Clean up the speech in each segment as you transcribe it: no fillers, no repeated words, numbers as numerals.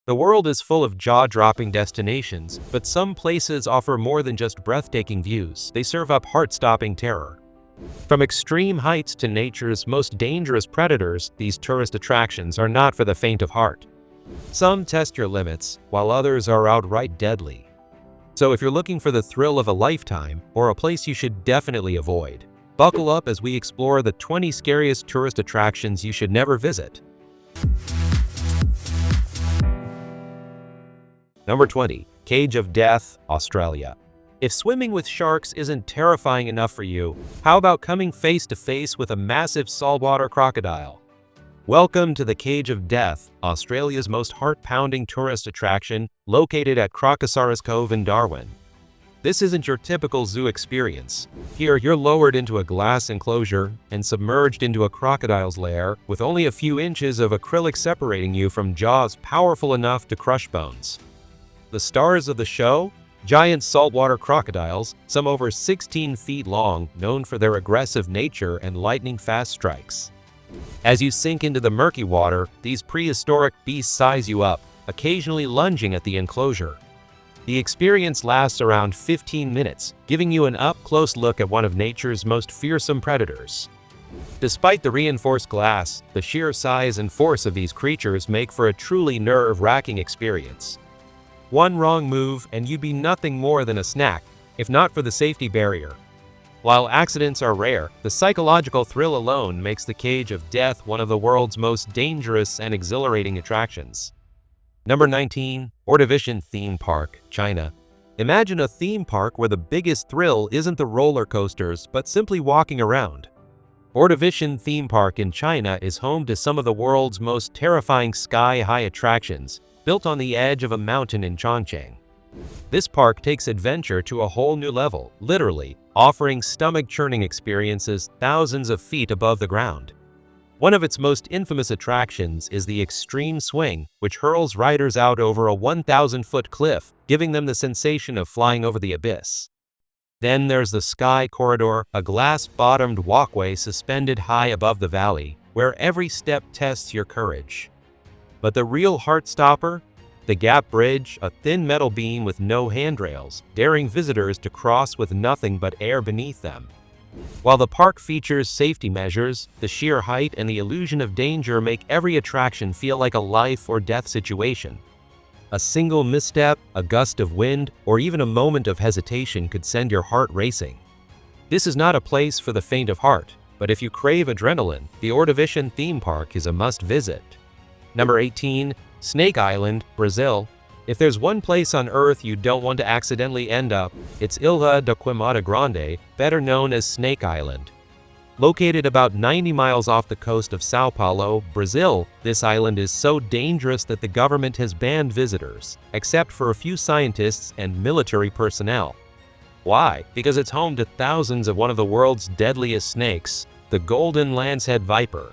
The world is full of jaw-dropping destinations, but some places offer more than just breathtaking views. They serve up heart-stopping terror. From extreme heights to nature's most dangerous predators, these tourist attractions are not for the faint of heart. Some test your limits, while others are outright deadly. So if you're looking for the thrill of a lifetime, or a place you should definitely avoid, buckle up as we explore the 20 scariest tourist attractions you should never visit. Number 20. Cage of Death, Australia. If swimming with sharks isn't terrifying enough for you, how about coming face to face with a massive saltwater crocodile? Welcome to the Cage of Death, Australia's most heart-pounding tourist attraction, located at Crocosaurus Cove in Darwin. This isn't your typical zoo experience. Here, you're lowered into a glass enclosure and submerged into a crocodile's lair, with only a few inches of acrylic separating you from jaws powerful enough to crush bones. The stars of the show? Giant saltwater crocodiles, some over 16 feet long, known for their aggressive nature and lightning-fast strikes. As you sink into the murky water, these prehistoric beasts size you up, occasionally lunging at the enclosure. The experience lasts around 15 minutes, giving you an up-close look at one of nature's most fearsome predators. Despite the reinforced glass, the sheer size and force of these creatures make for a truly nerve-wracking experience. One wrong move and you'd be nothing more than a snack, if not for the safety barrier. While accidents are rare, the psychological thrill alone makes the Cage of Death one of the world's most dangerous and exhilarating attractions. Number 19. Ordovician Theme Park, China. Imagine a theme park where the biggest thrill isn't the roller coasters, but simply walking around. Ordovician Theme Park in China is home to some of the world's most terrifying sky-high attractions, built on the edge of a mountain in Chongqing. This park takes adventure to a whole new level, literally, offering stomach-churning experiences thousands of feet above the ground. One of its most infamous attractions is the Extreme Swing, which hurls riders out over a 1,000-foot cliff, giving them the sensation of flying over the abyss. Then there's the Sky Corridor, a glass-bottomed walkway suspended high above the valley, where every step tests your courage. But the real heart-stopper? The Gap Bridge, a thin metal beam with no handrails, daring visitors to cross with nothing but air beneath them. While the park features safety measures, the sheer height and the illusion of danger make every attraction feel like a life-or-death situation. A single misstep, a gust of wind, or even a moment of hesitation could send your heart racing. This is not a place for the faint of heart, but if you crave adrenaline, the Ordovician Theme Park is a must-visit. Number 18. Snake Island, Brazil. If there's one place on Earth you don't want to accidentally end up, it's Ilha da Queimada Grande, better known as Snake Island. Located about 90 miles off the coast of São Paulo, Brazil, this island is so dangerous that the government has banned visitors, except for a few scientists and military personnel. Why? Because it's home to thousands of one of the world's deadliest snakes, the golden lancehead viper.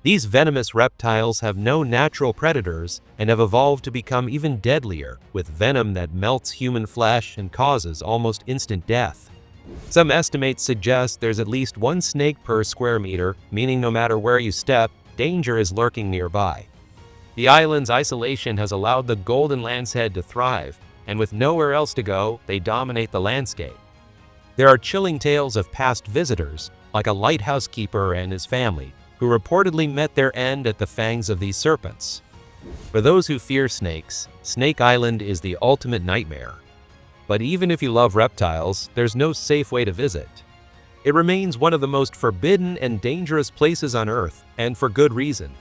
These venomous reptiles have no natural predators and have evolved to become even deadlier, with venom that melts human flesh and causes almost instant death. Some estimates suggest there's at least one snake per square meter, meaning no matter where you step, danger is lurking nearby. The island's isolation has allowed the golden lancehead to thrive, and with nowhere else to go, they dominate the landscape. There are chilling tales of past visitors, like a lighthouse keeper and his family, who reportedly met their end at the fangs of these serpents. For those who fear snakes, Snake Island is the ultimate nightmare. But even if you love reptiles, there's no safe way to visit. It remains one of the most forbidden and dangerous places on Earth, and for good reason.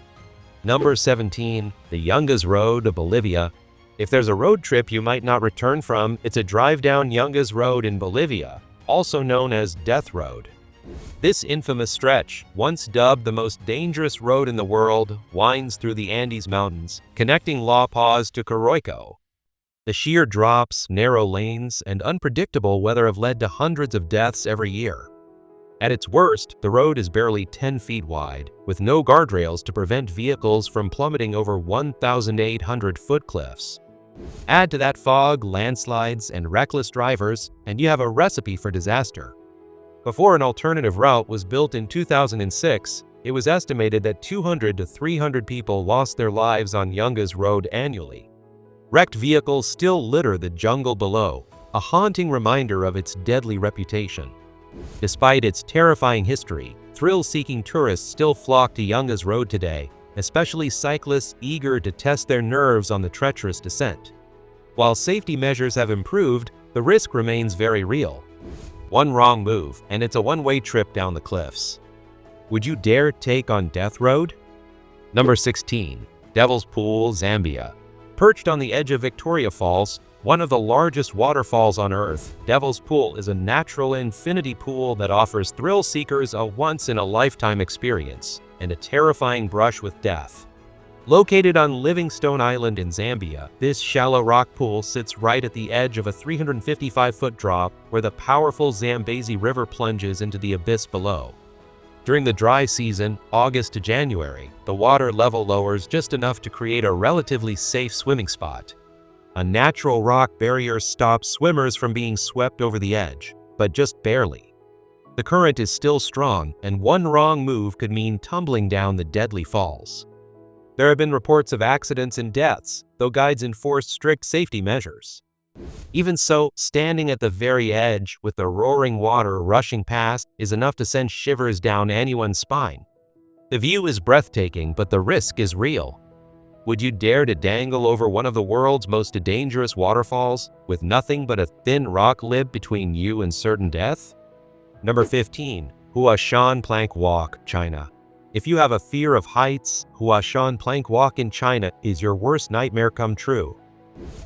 Number 17. The Yungas Road of Bolivia. If there's a road trip you might not return from, it's a drive down Yungas Road in Bolivia, also known as Death Road. This infamous stretch, once dubbed the most dangerous road in the world, winds through the Andes Mountains, connecting La Paz to Coroico. The sheer drops, narrow lanes, and unpredictable weather have led to hundreds of deaths every year. At its worst, the road is barely 10 feet wide, with no guardrails to prevent vehicles from plummeting over 1,800-foot cliffs. Add to that fog, landslides, and reckless drivers, and you have a recipe for disaster. Before an alternative route was built in 2006, it was estimated that 200 to 300 people lost their lives on Yungas Road annually. Wrecked vehicles still litter the jungle below, a haunting reminder of its deadly reputation. Despite its terrifying history, thrill-seeking tourists still flock to Yungas Road today, especially cyclists eager to test their nerves on the treacherous descent. While safety measures have improved, the risk remains very real. One wrong move, and it's a one-way trip down the cliffs. Would you dare take on Death Road? Number 16. Devil's Pool, Zambia. Perched on the edge of Victoria Falls, one of the largest waterfalls on Earth, Devil's Pool is a natural infinity pool that offers thrill seekers a once-in-a-lifetime experience and a terrifying brush with death. Located on Livingstone Island in Zambia, this shallow rock pool sits right at the edge of a 355-foot drop where the powerful Zambezi River plunges into the abyss below. During the dry season, August to January, the water level lowers just enough to create a relatively safe swimming spot. A natural rock barrier stops swimmers from being swept over the edge, but just barely. The current is still strong, and one wrong move could mean tumbling down the deadly falls. There have been reports of accidents and deaths, though guides enforce strict safety measures. Even so, standing at the very edge with the roaring water rushing past is enough to send shivers down anyone's spine. The view is breathtaking, but the risk is real. Would you dare to dangle over one of the world's most dangerous waterfalls with nothing but a thin rock lid between you and certain death? Number 15. Shan Plank Walk, China. If you have a fear of heights, Shan Plank Walk in China is your worst nightmare come true.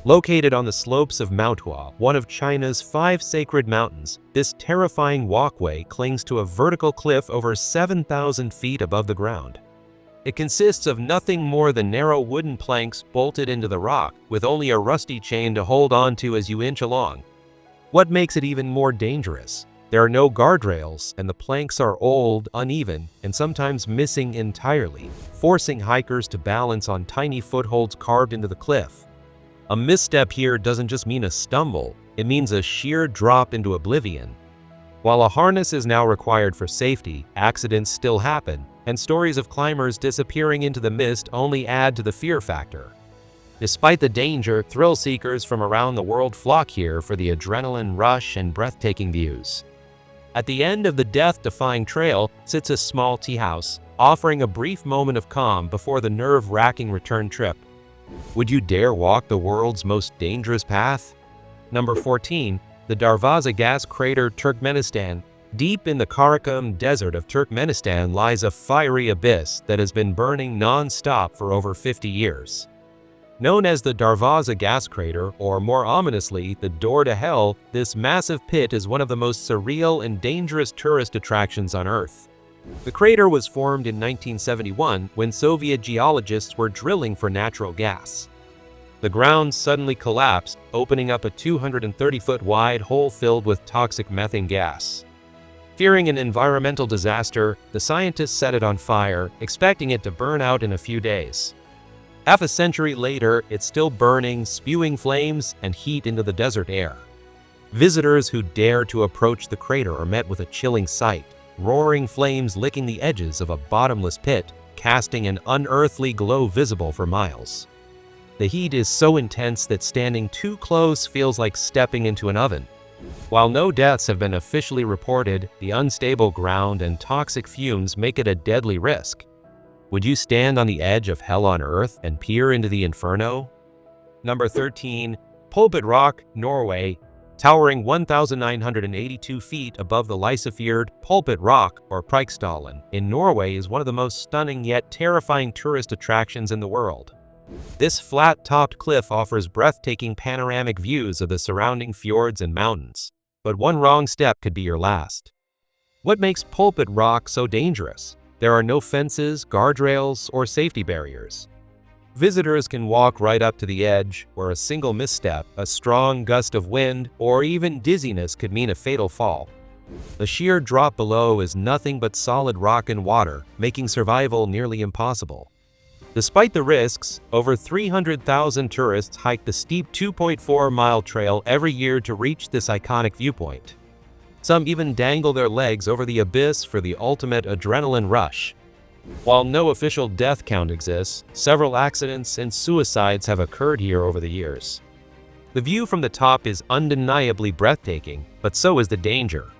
Located on the slopes of Mount Hua, one of China's 5 sacred mountains, this terrifying walkway clings to a vertical cliff over 7,000 feet above the ground. It consists of nothing more than narrow wooden planks bolted into the rock, with only a rusty chain to hold on to as you inch along. What makes it even more dangerous? There are no guardrails, and the planks are old, uneven, and sometimes missing entirely, forcing hikers to balance on tiny footholds carved into the cliff. A misstep here doesn't just mean a stumble, it means a sheer drop into oblivion. While a harness is now required for safety, accidents still happen, and stories of climbers disappearing into the mist only add to the fear factor. Despite the danger, thrill seekers from around the world flock here for the adrenaline rush and breathtaking views. At the end of the death-defying trail sits a small tea house, offering a brief moment of calm before the nerve-wracking return trip. Would you dare walk the world's most dangerous path? Number 14. The Darvaza gas crater, Turkmenistan. Deep in the Karakum Desert of Turkmenistan lies a fiery abyss that has been burning non-stop for over 50 years. Known as the Darvaza gas crater, or more ominously, the door to hell, this massive pit is one of the most surreal and dangerous tourist attractions on Earth. The crater was formed in 1971 when Soviet geologists were drilling for natural gas. The ground suddenly collapsed, opening up a 230-foot wide hole filled with toxic methane gas. Fearing an environmental disaster, the scientists set it on fire, expecting it to burn out in a few days. Half a century later, it's still burning, spewing flames and heat into the desert air. Visitors who dare to approach the crater are met with a chilling sight, roaring flames licking the edges of a bottomless pit, casting an unearthly glow visible for miles. The heat is so intense that standing too close feels like stepping into an oven. While no deaths have been officially reported, the unstable ground and toxic fumes make it a deadly risk. Would you stand on the edge of hell on earth and peer into the inferno? Number 13. Pulpit Rock, Norway. Towering 1,982 feet above the Lysefjord, Pulpit Rock, or Preikstalen, in Norway is one of the most stunning yet terrifying tourist attractions in the world. This flat-topped cliff offers breathtaking panoramic views of the surrounding fjords and mountains, but one wrong step could be your last. What makes Pulpit Rock so dangerous? There are no fences, guardrails, or safety barriers. Visitors can walk right up to the edge, where a single misstep, a strong gust of wind, or even dizziness could mean a fatal fall. The sheer drop below is nothing but solid rock and water, making survival nearly impossible. Despite the risks, over 300,000 tourists hike the steep 2.4-mile trail every year to reach this iconic viewpoint. Some even dangle their legs over the abyss for the ultimate adrenaline rush. While no official death count exists, several accidents and suicides have occurred here over the years. The view from the top is undeniably breathtaking, but so is the danger.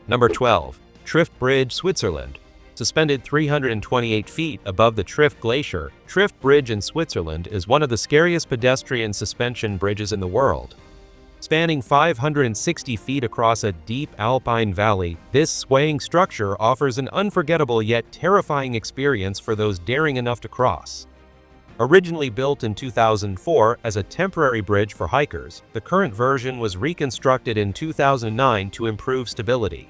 Number 12. Trift Bridge, Switzerland. Suspended 328 feet above the Trift Glacier, Trift Bridge in Switzerland is one of the scariest pedestrian suspension bridges in the world. Spanning 560 feet across a deep alpine valley, this swaying structure offers an unforgettable yet terrifying experience for those daring enough to cross. Originally built in 2004 as a temporary bridge for hikers, the current version was reconstructed in 2009 to improve stability.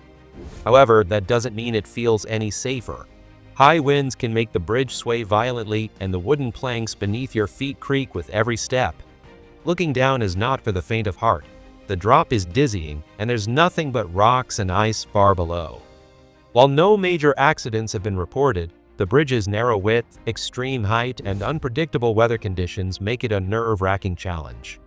However, that doesn't mean it feels any safer. High winds can make the bridge sway violently, and the wooden planks beneath your feet creak with every step. Looking down is not for the faint of heart. The drop is dizzying, and there's nothing but rocks and ice far below. While no major accidents have been reported, the bridge's narrow width, extreme height, and unpredictable weather conditions make it a nerve-wracking challenge.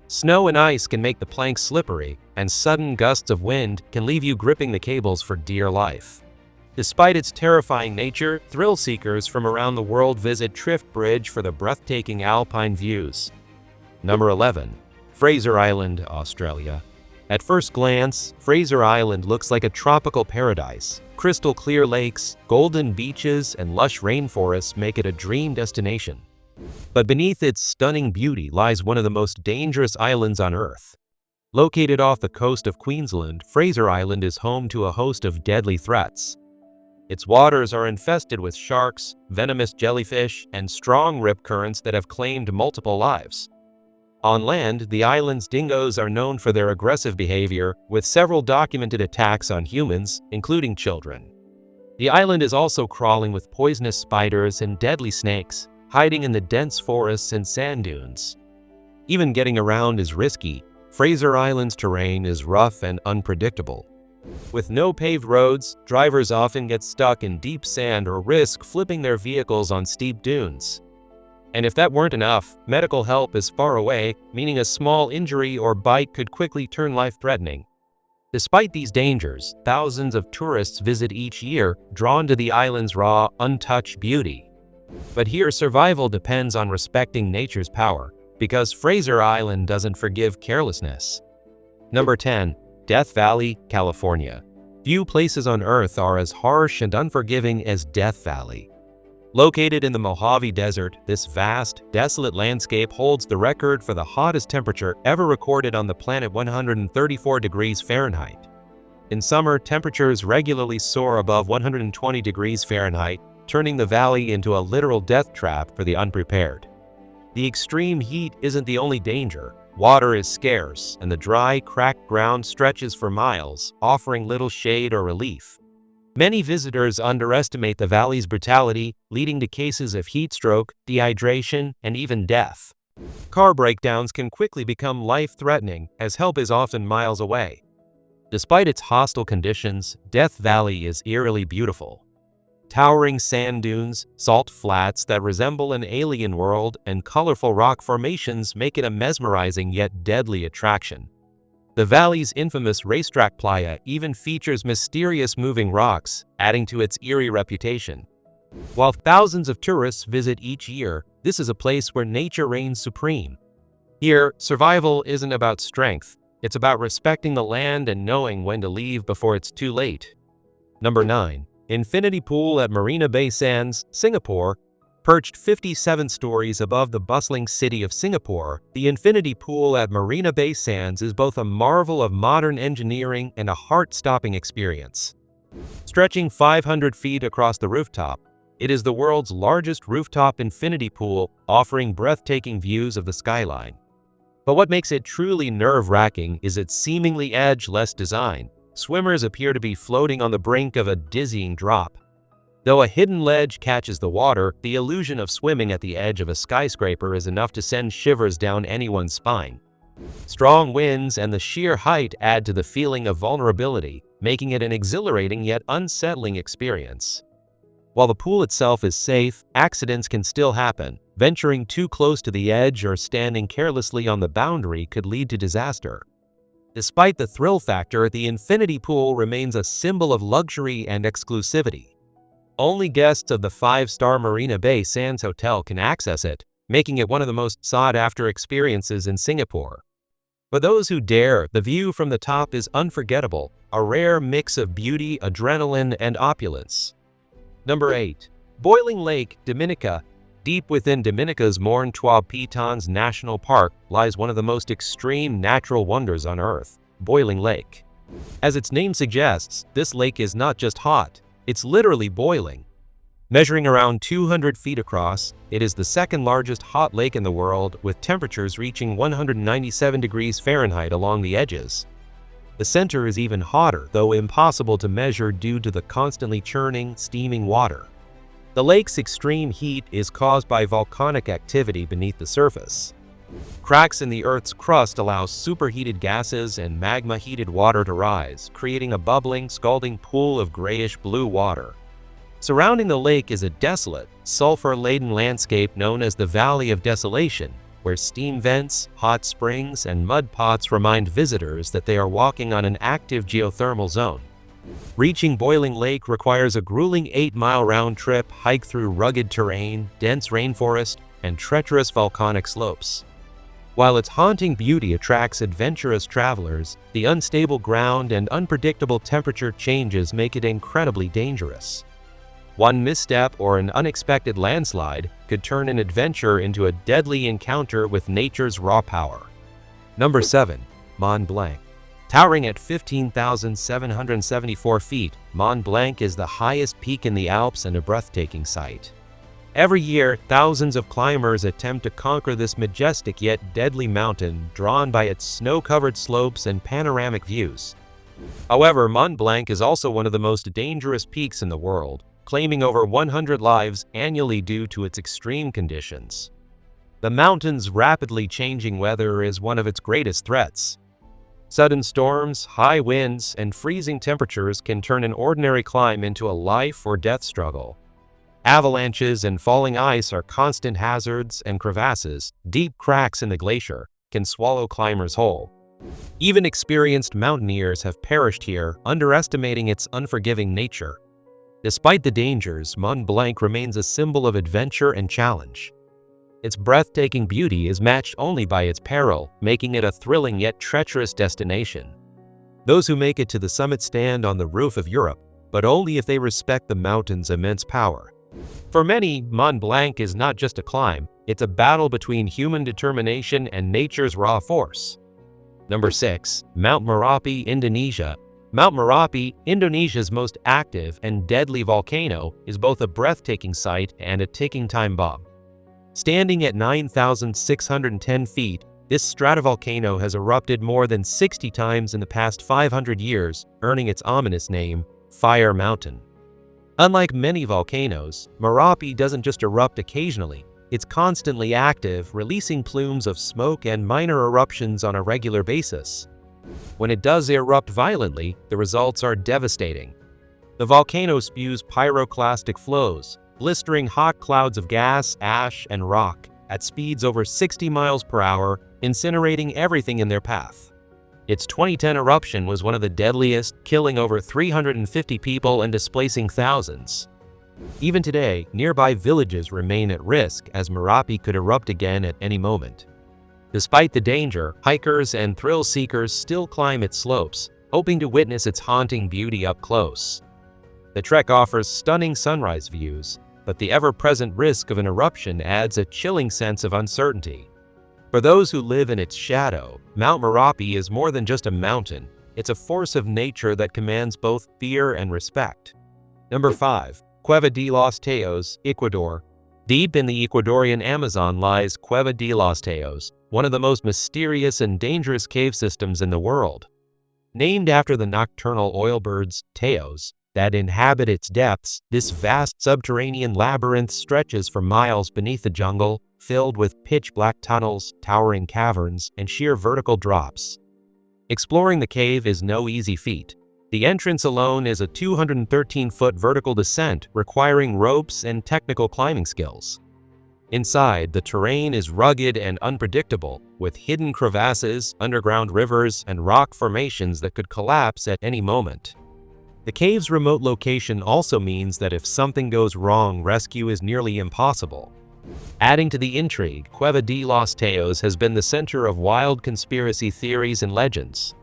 Snow and ice can make the planks slippery, and sudden gusts of wind can leave you gripping the cables for dear life. Despite its terrifying nature, thrill seekers from around the world visit Trift Bridge for the breathtaking alpine views. Number 11. Fraser Island, Australia. At first glance, Fraser Island looks like a tropical paradise. Crystal clear lakes, golden beaches, and lush rainforests make it a dream destination. But beneath its stunning beauty lies one of the most dangerous islands on Earth. Located off the coast of Queensland, Fraser Island is home to a host of deadly threats. Its waters are infested with sharks, venomous jellyfish, and strong rip currents that have claimed multiple lives. On land, the island's dingoes are known for their aggressive behavior, with several documented attacks on humans, including children. The island is also crawling with poisonous spiders and deadly snakes, hiding in the dense forests and sand dunes. Even getting around is risky. Fraser Island's terrain is rough and unpredictable. With no paved roads, drivers often get stuck in deep sand or risk flipping their vehicles on steep dunes. And if that weren't enough, medical help is far away, meaning a small injury or bite could quickly turn life-threatening. Despite these dangers, thousands of tourists visit each year, drawn to the island's raw, untouched beauty. But here, survival depends on respecting nature's power, because Fraser Island doesn't forgive carelessness. Number 10. Death Valley, California. Few places on Earth are as harsh and unforgiving as Death Valley. Located in the Mojave Desert, this vast, desolate landscape holds the record for the hottest temperature ever recorded on the planet, 134 degrees Fahrenheit. In summer, temperatures regularly soar above 120 degrees Fahrenheit, turning the valley into a literal death trap for the unprepared. The extreme heat isn't the only danger. Water is scarce, and the dry, cracked ground stretches for miles, offering little shade or relief. Many visitors underestimate the valley's brutality, leading to cases of heat stroke, dehydration, and even death. Car breakdowns can quickly become life-threatening, as help is often miles away. Despite its hostile conditions, Death Valley is eerily beautiful. Towering sand dunes, salt flats that resemble an alien world, and colorful rock formations make it a mesmerizing yet deadly attraction. The valley's infamous racetrack playa even features mysterious moving rocks, adding to its eerie reputation. While thousands of tourists visit each year, this is a place where nature reigns supreme. Here, survival isn't about strength, it's about respecting the land and knowing when to leave before it's too late. Number 9. Infinity Pool at Marina Bay Sands, Singapore. Perched 57 stories above the bustling city of Singapore, the Infinity Pool at Marina Bay Sands is both a marvel of modern engineering and a heart-stopping experience. Stretching 500 feet across the rooftop, it is the world's largest rooftop infinity pool, offering breathtaking views of the skyline. But what makes it truly nerve-wracking is its seemingly edge-less design. Swimmers appear to be floating on the brink of a dizzying drop. Though a hidden ledge catches the water, the illusion of swimming at the edge of a skyscraper is enough to send shivers down anyone's spine. Strong winds and the sheer height add to the feeling of vulnerability, making it an exhilarating yet unsettling experience. While the pool itself is safe, accidents can still happen. Venturing too close to the edge or standing carelessly on the boundary could lead to disaster. Despite the thrill factor, the infinity pool remains a symbol of luxury and exclusivity. Only guests of the 5-star Marina Bay Sands Hotel can access it, making it one of the most sought-after experiences in Singapore. For those who dare, the view from the top is unforgettable, a rare mix of beauty, adrenaline, and opulence. Number 8. Boiling Lake, Dominica. Deep within Dominica's Morne Trois Pitons National Park lies one of the most extreme natural wonders on Earth, Boiling Lake. As its name suggests, this lake is not just hot, it's literally boiling. Measuring around 200 feet across, it is the second largest hot lake in the world, with temperatures reaching 197 degrees Fahrenheit along the edges. The center is even hotter, though impossible to measure due to the constantly churning, steaming water. The lake's extreme heat is caused by volcanic activity beneath the surface. Cracks in the Earth's crust allow superheated gases and magma-heated water to rise, creating a bubbling, scalding pool of grayish-blue water. Surrounding the lake is a desolate, sulfur-laden landscape known as the Valley of Desolation, where steam vents, hot springs, and mud pots remind visitors that they are walking on an active geothermal zone. Reaching Boiling Lake requires a grueling 8-mile round-trip hike through rugged terrain, dense rainforest, and treacherous volcanic slopes. While its haunting beauty attracts adventurous travelers, the unstable ground and unpredictable temperature changes make it incredibly dangerous. One misstep or an unexpected landslide could turn an adventure into a deadly encounter with nature's raw power. Number 7. Mont Blanc. Towering at 15,774 feet, Mont Blanc is the highest peak in the Alps and a breathtaking sight. Every year, thousands of climbers attempt to conquer this majestic yet deadly mountain, drawn by its snow-covered slopes and panoramic views. However, Mont Blanc is also one of the most dangerous peaks in the world, claiming over 100 lives annually due to its extreme conditions. The mountain's rapidly changing weather is one of its greatest threats. Sudden storms, high winds, and freezing temperatures can turn an ordinary climb into a life-or-death struggle. Avalanches and falling ice are constant hazards, and crevasses, deep cracks in the glacier, can swallow climbers whole. Even experienced mountaineers have perished here, underestimating its unforgiving nature. Despite the dangers, Mont Blanc remains a symbol of adventure and challenge. Its breathtaking beauty is matched only by its peril, making it a thrilling yet treacherous destination. Those who make it to the summit stand on the roof of Europe, but only if they respect the mountain's immense power. For many, Mont Blanc is not just a climb, it's a battle between human determination and nature's raw force. Number 6. Mount Merapi, Indonesia. Mount Merapi, Indonesia's most active and deadly volcano, is both a breathtaking sight and a ticking time bomb. Standing at 9,610 feet, this stratovolcano has erupted more than 60 times in the past 500 years, earning its ominous name, Fire Mountain. Unlike many volcanoes, Merapi doesn't just erupt occasionally, it's constantly active, releasing plumes of smoke and minor eruptions on a regular basis. When it does erupt violently, the results are devastating. The volcano spews pyroclastic flows, blistering hot clouds of gas, ash, and rock, at speeds over 60 miles per hour, incinerating everything in their path. Its 2010 eruption was one of the deadliest, killing over 350 people and displacing thousands. Even today, nearby villages remain at risk as Merapi could erupt again at any moment. Despite the danger, hikers and thrill-seekers still climb its slopes, hoping to witness its haunting beauty up close. The trek offers stunning sunrise views, but the ever-present risk of an eruption adds a chilling sense of uncertainty. For those who live in its shadow, Mount Merapi is more than just a mountain, it's a force of nature that commands both fear and respect. Number 5. Cueva de los Teos, Ecuador. Deep in the Ecuadorian Amazon lies Cueva de los Teos, one of the most mysterious and dangerous cave systems in the world. Named after the nocturnal oilbirds, teos, that inhabit its depths, this vast subterranean labyrinth stretches for miles beneath the jungle, filled with pitch-black tunnels, towering caverns, and sheer vertical drops. Exploring the cave is no easy feat. The entrance alone is a 213-foot vertical descent requiring ropes and technical climbing skills. Inside, the terrain is rugged and unpredictable, with hidden crevasses, underground rivers, and rock formations that could collapse at any moment. The cave's remote location also means that if something goes wrong, rescue is nearly impossible. Adding to the intrigue, Cueva de los Teos has been the center of wild conspiracy theories and legends.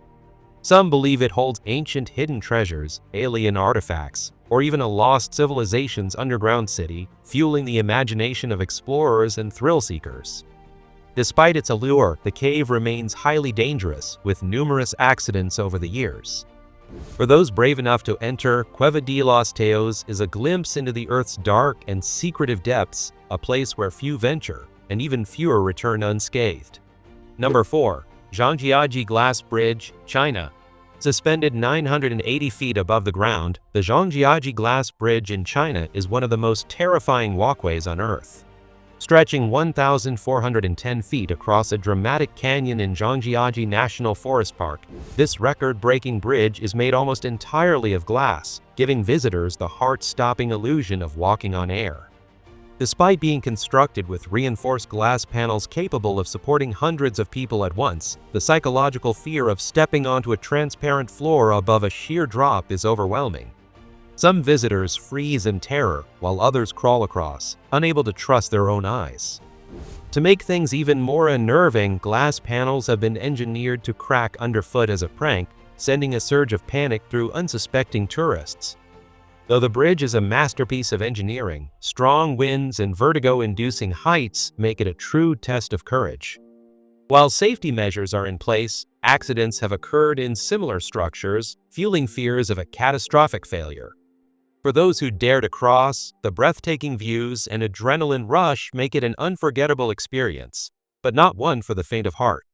Some believe it holds ancient hidden treasures, alien artifacts, or even a lost civilization's underground city, fueling the imagination of explorers and thrill-seekers. Despite its allure, the cave remains highly dangerous, with numerous accidents over the years. For those brave enough to enter, Cueva de los Teos is a glimpse into the Earth's dark and secretive depths, a place where few venture, and even fewer return unscathed. Number 4. Zhangjiajie Glass Bridge, China. Suspended 980 feet above the ground, the Zhangjiajie Glass Bridge in China is one of the most terrifying walkways on Earth. Stretching 1,410 feet across a dramatic canyon in Zhangjiajie National Forest Park, this record-breaking bridge is made almost entirely of glass, giving visitors the heart-stopping illusion of walking on air. Despite being constructed with reinforced glass panels capable of supporting hundreds of people at once, the psychological fear of stepping onto a transparent floor above a sheer drop is overwhelming. Some visitors freeze in terror, while others crawl across, unable to trust their own eyes. To make things even more unnerving, glass panels have been engineered to crack underfoot as a prank, sending a surge of panic through unsuspecting tourists. Though the bridge is a masterpiece of engineering, strong winds and vertigo-inducing heights make it a true test of courage. While safety measures are in place, accidents have occurred in similar structures, fueling fears of a catastrophic failure. For those who dare to cross, the breathtaking views and adrenaline rush make it an unforgettable experience, but not one for the faint of heart.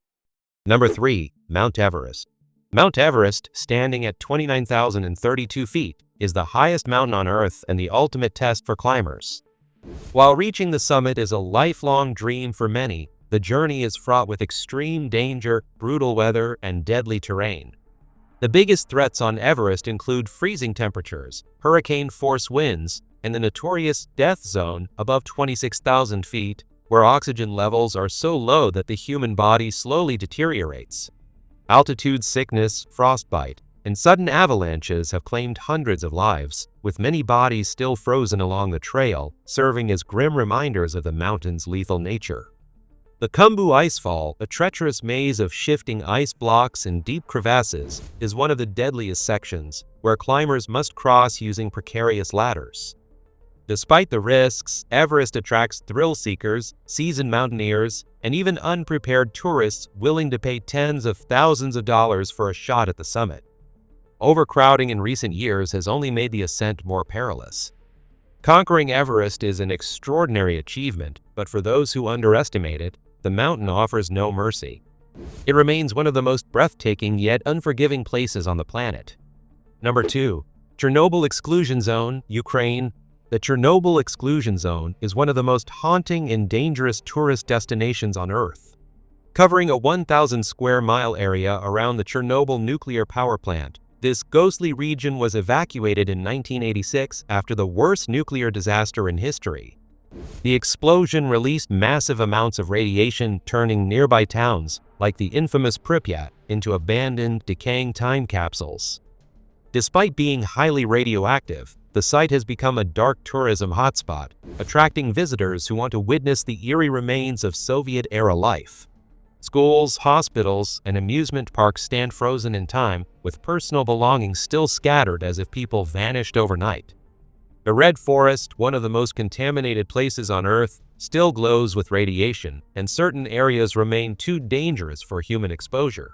Number 3. Mount Everest. Mount Everest, standing at 29,032 feet, is the highest mountain on Earth and the ultimate test for climbers. While reaching the summit is a lifelong dream for many, the journey is fraught with extreme danger, brutal weather, and deadly terrain. The biggest threats on Everest include freezing temperatures, hurricane-force winds, and the notorious death zone above 26,000 feet, where oxygen levels are so low that the human body slowly deteriorates. Altitude sickness, frostbite, and sudden avalanches have claimed hundreds of lives, with many bodies still frozen along the trail, serving as grim reminders of the mountain's lethal nature. The Khumbu Icefall, a treacherous maze of shifting ice blocks and deep crevasses, is one of the deadliest sections, where climbers must cross using precarious ladders. Despite the risks, Everest attracts thrill-seekers, seasoned mountaineers, and even unprepared tourists willing to pay tens of thousands of dollars for a shot at the summit. Overcrowding in recent years has only made the ascent more perilous. Conquering Everest is an extraordinary achievement, but for those who underestimate it, the mountain offers no mercy. It remains one of the most breathtaking yet unforgiving places on the planet. Number 2. Chernobyl Exclusion Zone, Ukraine. The Chernobyl Exclusion Zone is one of the most haunting and dangerous tourist destinations on Earth. Covering a 1,000 square mile area around the Chernobyl nuclear power plant, this ghostly region was evacuated in 1986 after the worst nuclear disaster in history. The explosion released massive amounts of radiation, turning nearby towns, like the infamous Pripyat, into abandoned, decaying time capsules. Despite being highly radioactive, the site has become a dark tourism hotspot, attracting visitors who want to witness the eerie remains of Soviet-era life. Schools, hospitals, and amusement parks stand frozen in time, with personal belongings still scattered as if people vanished overnight. The Red Forest, one of the most contaminated places on Earth, still glows with radiation, and certain areas remain too dangerous for human exposure.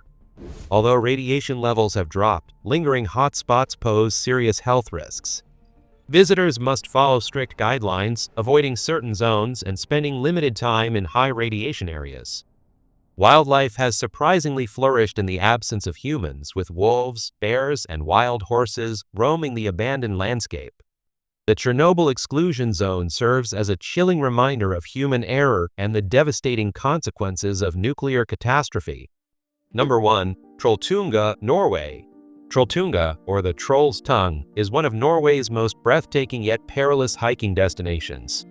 Although radiation levels have dropped, lingering hotspots pose serious health risks. Visitors must follow strict guidelines, avoiding certain zones and spending limited time in high radiation areas. Wildlife has surprisingly flourished in the absence of humans, with wolves, bears, and wild horses roaming the abandoned landscape. The Chernobyl Exclusion Zone serves as a chilling reminder of human error and the devastating consequences of nuclear catastrophe. Number 1. Trolltunga, Norway. Trolltunga, or the Troll's Tongue, is one of Norway's most breathtaking yet perilous hiking destinations.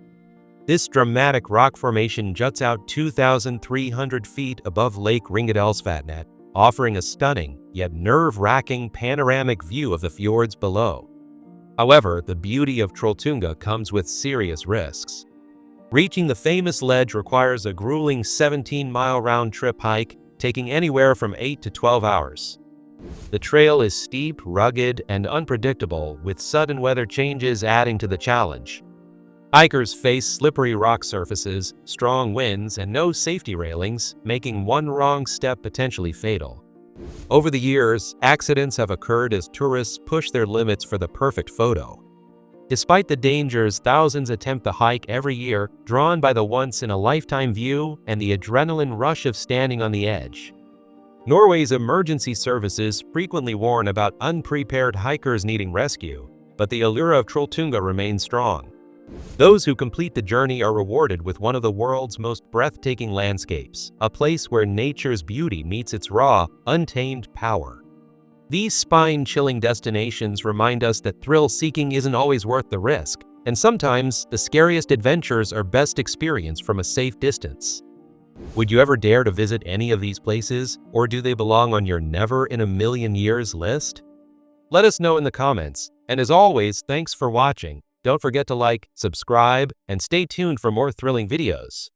This dramatic rock formation juts out 2,300 feet above Lake Ringedalsvatnet, offering a stunning, yet nerve-wracking panoramic view of the fjords below. However, the beauty of Trolltunga comes with serious risks. Reaching the famous ledge requires a grueling 17-mile round-trip hike, taking anywhere from 8 to 12 hours. The trail is steep, rugged, and unpredictable, with sudden weather changes adding to the challenge. Hikers face slippery rock surfaces, strong winds, and no safety railings, making one wrong step potentially fatal. Over the years, accidents have occurred as tourists push their limits for the perfect photo. Despite the dangers, thousands attempt the hike every year, drawn by the once-in-a-lifetime view and the adrenaline rush of standing on the edge. Norway's emergency services frequently warn about unprepared hikers needing rescue, but the allure of Trolltunga remains strong. Those who complete the journey are rewarded with one of the world's most breathtaking landscapes, a place where nature's beauty meets its raw, untamed power. These spine-chilling destinations remind us that thrill-seeking isn't always worth the risk, and sometimes the scariest adventures are best experienced from a safe distance. Would you ever dare to visit any of these places, or do they belong on your never-in-a-million-years list? Let us know in the comments, and as always, thanks for watching. Don't forget to like, subscribe, and stay tuned for more thrilling videos.